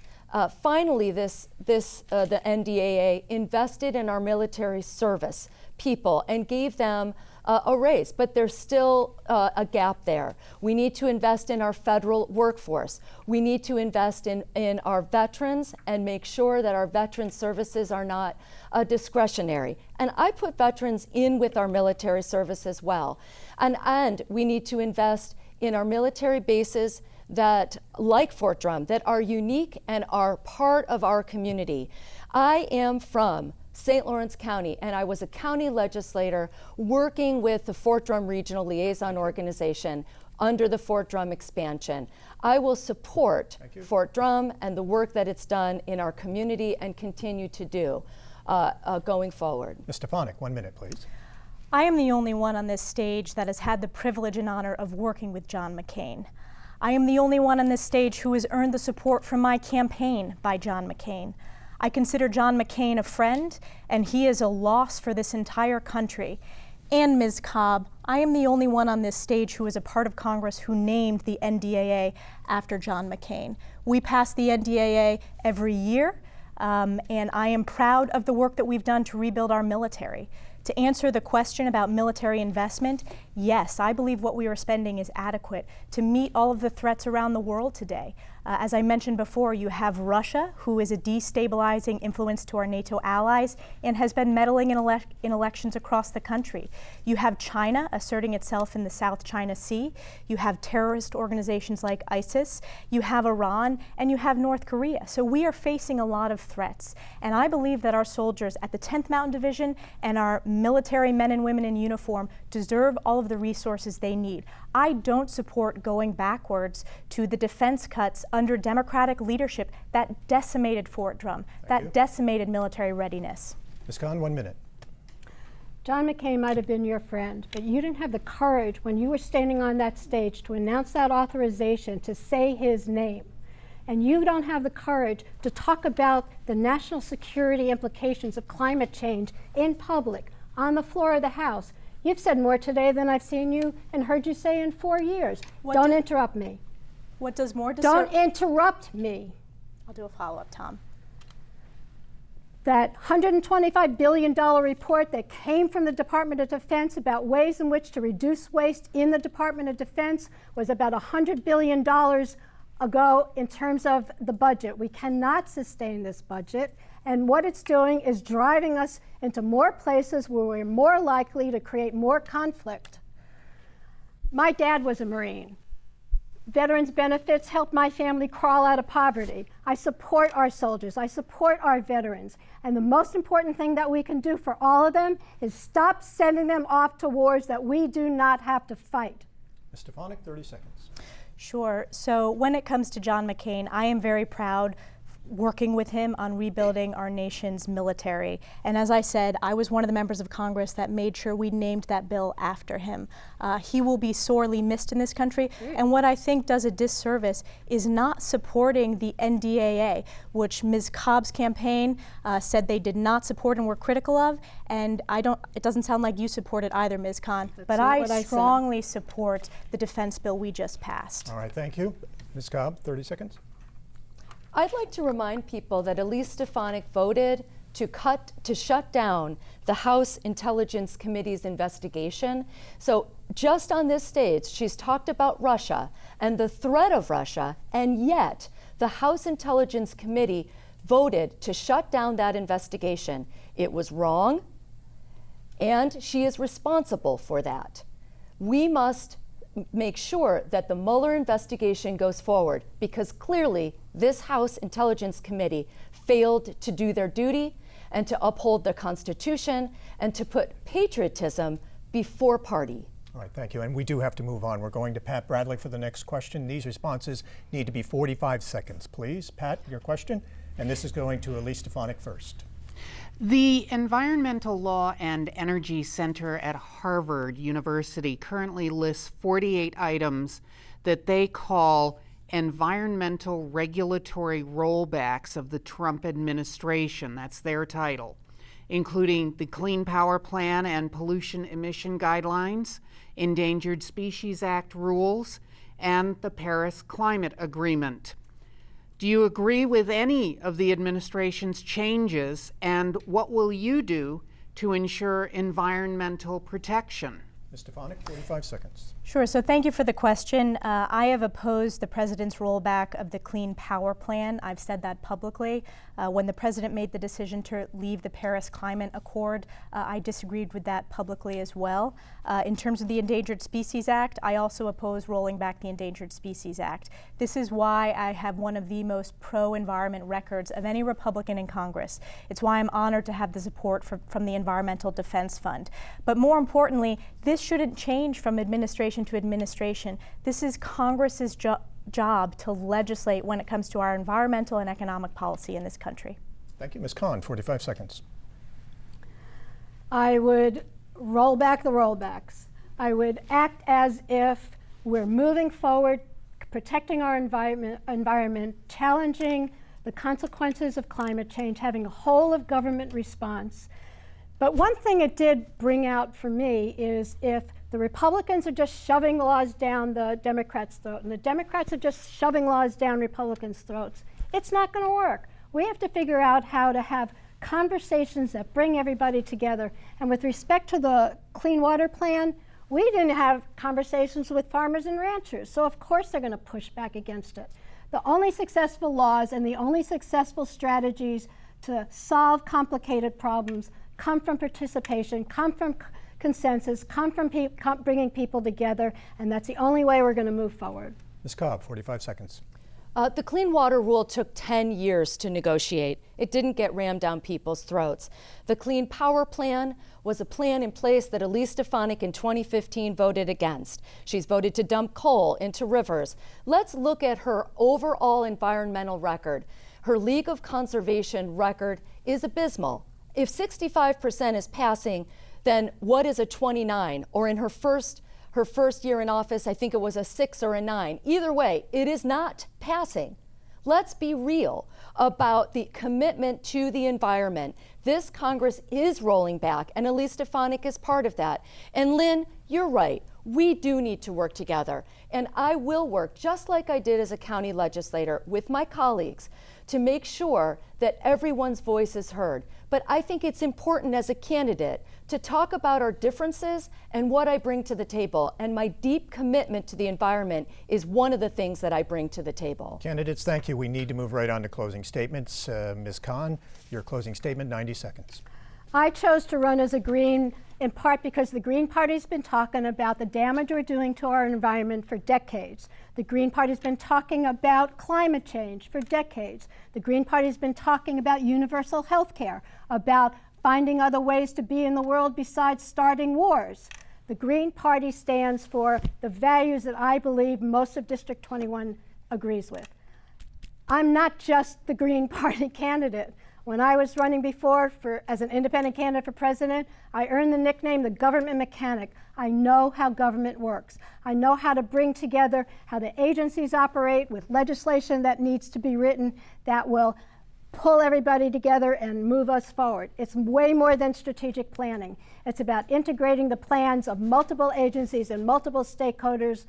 Finally, the NDAA invested in our military service people and gave them a raise, but there's still a gap there. We need to invest in our federal workforce. We need to invest in our veterans and make sure that our veteran services are not discretionary. And I put veterans in with our military service as well. And we need to invest in our military bases that, like Fort Drum, that are unique and are part of our community. I am from St. Lawrence County, and I was a county legislator working with the Fort Drum Regional Liaison Organization under the Fort Drum expansion. I will support Fort Drum and the work that it's done in our community and continue to do going forward. Ms. Stefanik, 1 minute, please. I am the only one on this stage that has had the privilege and honor of working with John McCain. I am the only one on this stage who has earned the support from my campaign by John McCain. I consider John McCain a friend, and he is a loss for this entire country. And Ms. Cobb, I am the only one on this stage who is a part of Congress who named the NDAA after John McCain. We pass the NDAA every year, and I am proud of the work that we've done to rebuild our military. To answer the question about military investment, yes, I believe what we are spending is adequate to meet all of the threats around the world today. As I mentioned before, you have Russia, who is a destabilizing influence to our NATO allies and has been meddling in elections across the country. You have China asserting itself in the South China Sea. You have terrorist organizations like ISIS. You have Iran, and you have North Korea. So we are facing a lot of threats. And I believe that our soldiers at the 10th Mountain Division and our military men and women in uniform deserve all of the resources they need. I don't support going backwards to the defense cuts under Democratic leadership that decimated Fort Drum, that decimated military readiness. Ms. Kahn, 1 minute. John McCain might have been your friend, but you didn't have the courage when you were standing on that stage to announce that authorization to say his name. And you don't have the courage to talk about the national security implications of climate change in public, on the floor of the House. You've said more today than I've seen you and heard you say in 4 years. Don't interrupt me. What does more Don't interrupt me. I'll do a follow-up, Tom. That $125 billion report that came from the Department of Defense about ways in which to reduce waste in the Department of Defense was about $100 billion ago in terms of the budget. We cannot sustain this budget, and what it's doing is driving us into more places where we're more likely to create more conflict. My dad was a Marine. Veterans benefits helped my family crawl out of poverty. I support our soldiers. I support our veterans. And the most important thing that we can do for all of them is stop sending them off to wars that we do not have to fight. Ms. Stefanik, 30 seconds. Sure. So when it comes to John McCain, I am very proud working with him on rebuilding our nation's military. And as I said, I was one of the members of Congress that made sure we named that bill after him. He will be sorely missed in this country. And what I think does a disservice is not supporting the NDAA, which Ms. Cobb's campaign said they did not support and were critical of. And it doesn't sound like you support it either, Ms. Kahn, but I strongly support the defense bill we just passed. All right, thank you. Ms. Cobb, 30 seconds. I'd like to remind people that Elise Stefanik voted to shut down the House Intelligence Committee's investigation. So just on this stage, she's talked about Russia and the threat of Russia, and yet the House Intelligence Committee voted to shut down that investigation. It was wrong, and she is responsible for that. We must make sure that the Mueller investigation goes forward, because clearly this House Intelligence Committee failed to do their duty, and to uphold the Constitution and to put patriotism before party. All right, thank you. And we do have to move on. We're going to Pat Bradley for the next question. These responses need to be 45 seconds, please. Pat, your question. And this is going to Elise Stefanik first. The Environmental Law and Energy Center at Harvard University currently lists 48 items that they call environmental regulatory rollbacks of the Trump administration. That's their title, including the Clean Power Plan and pollution emission guidelines, Endangered Species Act rules, and the Paris Climate Agreement. Do you agree with any of the administration's changes, and what will you do to ensure environmental protection? Ms. Stefanik, 45 seconds. Sure, so thank you for the question. I have opposed the president's rollback of the Clean Power Plan. I've said that publicly. When the president made the decision to leave the Paris Climate Accord, I disagreed with that publicly as well. In terms of the Endangered Species Act, I also oppose rolling back the Endangered Species Act. This is why I have one of the most pro-environment records of any Republican in Congress. It's why I'm honored to have the support from the Environmental Defense Fund. But more importantly, this shouldn't change from administration to administration. This is Congress's job to legislate when it comes to our environmental and economic policy in this country. Thank you. Ms. Kahn, 45 seconds. I would roll back the rollbacks. I would act as if we're moving forward, protecting our environment, challenging the consequences of climate change, having a whole of government response. But one thing it did bring out for me is if the Republicans are just shoving laws down the Democrats' throat and the Democrats are just shoving laws down Republicans' throats, it's not going to work. We have to figure out how to have conversations that bring everybody together. And with respect to the Clean Water Plan, we didn't have conversations with farmers and ranchers, so of course they're going to push back against it. The only successful laws and the only successful strategies to solve complicated problems come from participation, come from consensus, come from bringing people together, and that's the only way we're going to move forward. Ms. Cobb, 45 seconds. The Clean Water Rule took 10 years to negotiate. It didn't get rammed down people's throats. The Clean Power Plan was a plan in place that Elise Stefanik in 2015 voted against. She's voted to dump coal into rivers. Let's look at her overall environmental record. Her League of Conservation record is abysmal. If 65% is passing, then what is a 29? Or in her first year in office, I think it was a 6 or a 9. Either way, it is not passing. Let's be real about the commitment to the environment. This Congress is rolling back, and Elise Stefanik is part of that. And Lynn, you're right. We do need to work together. And I will work, just like I did as a county legislator, with my colleagues to make sure that everyone's voice is heard. But I think it's important as a candidate to talk about our differences and what I bring to the table. And my deep commitment to the environment is one of the things that I bring to the table. Candidates, thank you. We need to move right on to closing statements. Ms. Kahn, your closing statement, 90 seconds. I chose to run as a Green in part because the Green Party's been talking about the damage we're doing to our environment for decades. The Green Party's been talking about climate change for decades. The Green Party's been talking about universal health care, about finding other ways to be in the world besides starting wars. The Green Party stands for the values that I believe most of District 21 agrees with. I'm not just the Green Party candidate. When I was running before as an independent candidate for president, I earned the nickname the government mechanic. I know how government works. I know how to bring together how the agencies operate with legislation that needs to be written that will pull everybody together and move us forward. It's way more than strategic planning. It's about integrating the plans of multiple agencies and multiple stakeholders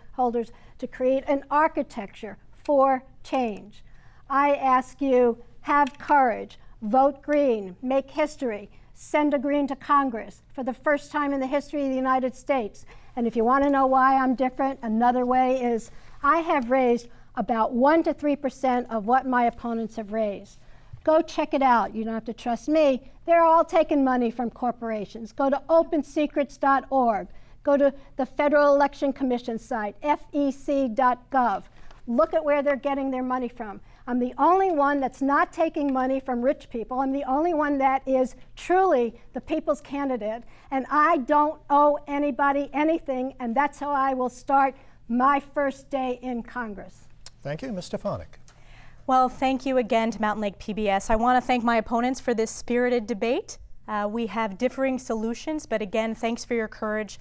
to create an architecture for change. I ask you, have courage. Vote Green, make history, send a Green to Congress for the first time in the history of the United States. And if you want to know why I'm different, another way is I have raised about 1 to 3% of what my opponents have raised. Go check it out. You don't have to trust me. They're all taking money from corporations. Go to opensecrets.org. Go to the Federal Election Commission site, fec.gov. Look at where they're getting their money from. I'm the only one that's not taking money from rich people. I'm the only one that is truly the people's candidate, and I don't owe anybody anything, and that's how I will start my first day in Congress. Thank you, Ms. Stefanik. Well, thank you again to Mountain Lake PBS. I want to thank my opponents for this spirited debate. We have differing solutions, but again, thanks for your courage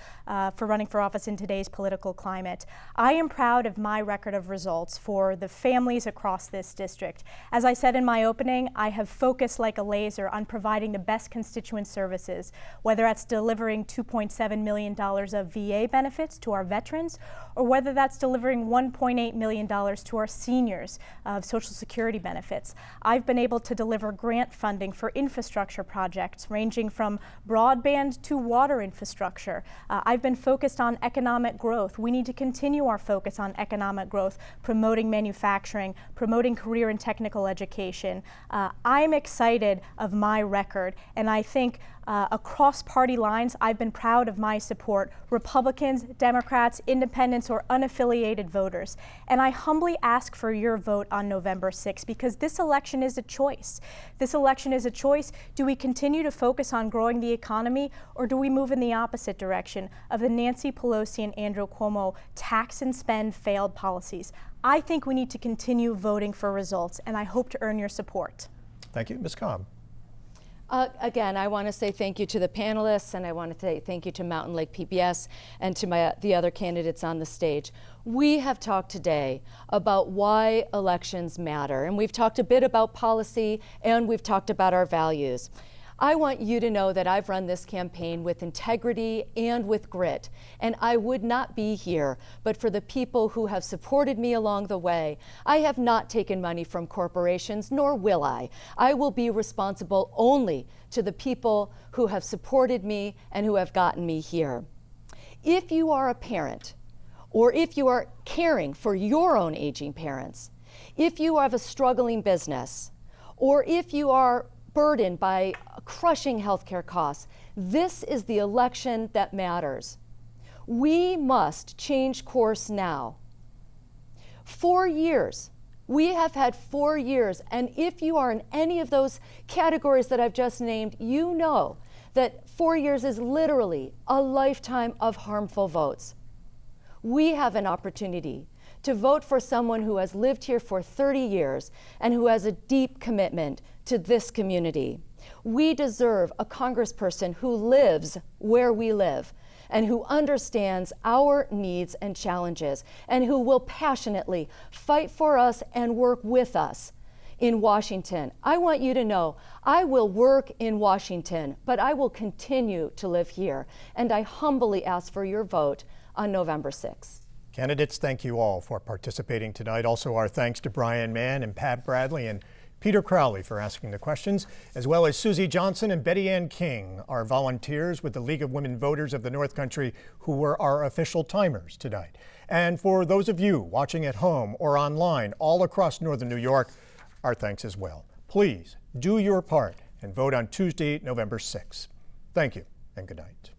for running for office in today's political climate. I am proud of my record of results for the families across this district. As I said in my opening, I have focused like a laser on providing the best constituent services, whether that's delivering $2.7 million of VA benefits to our veterans, or whether that's delivering $1.8 million to our seniors of Social Security benefits. I've been able to deliver grant funding for infrastructure projects ranging from broadband to water infrastructure. I've been focused on economic growth. We need to continue our focus on economic growth, promoting manufacturing, promoting career and technical education. I'm excited of my record, and I think across party lines, I've been proud of my support, Republicans, Democrats, independents, or unaffiliated voters. And I humbly ask for your vote on November 6th, because this election is a choice. This election is a choice. Do we continue to focus on growing the economy, or do we move in the opposite direction of the Nancy Pelosi and Andrew Cuomo tax and spend failed policies? I think we need to continue voting for results, and I hope to earn your support. Thank you, Ms. Cobb. Again, I want to say thank you to the panelists, and I want to say thank you to Mountain Lake PBS and to the other candidates on the stage. We have talked today about why elections matter, and we've talked a bit about policy, and we've talked about our values. I want you to know that I've run this campaign with integrity and with grit, and I would not be here but for the people who have supported me along the way. I have not taken money from corporations, nor will I. I will be responsible only to the people who have supported me and who have gotten me here. If you are a parent, or if you are caring for your own aging parents, if you have a struggling business, or if you are burdened by crushing healthcare costs, this is the election that matters. We must change course now. 4 years. We have had 4 years, and if you are in any of those categories that I've just named, you know that 4 years is literally a lifetime of harmful votes. We have an opportunity to vote for someone who has lived here for 30 years and who has a deep commitment to this community. We deserve a congressperson who lives where we live and who understands our needs and challenges and who will passionately fight for us and work with us in Washington. I want you to know I will work in Washington, but I will continue to live here, and I humbly ask for your vote on November 6th. Candidates, thank you all for participating tonight. Also, our thanks to Brian Mann and Pat Bradley and Peter Crowley for asking the questions, as well as Susie Johnson and Betty Ann King, our volunteers with the League of Women Voters of the North Country, who were our official timers tonight. And for those of you watching at home or online all across northern New York, our thanks as well. Please do your part and vote on Tuesday, November 6th. Thank you and good night.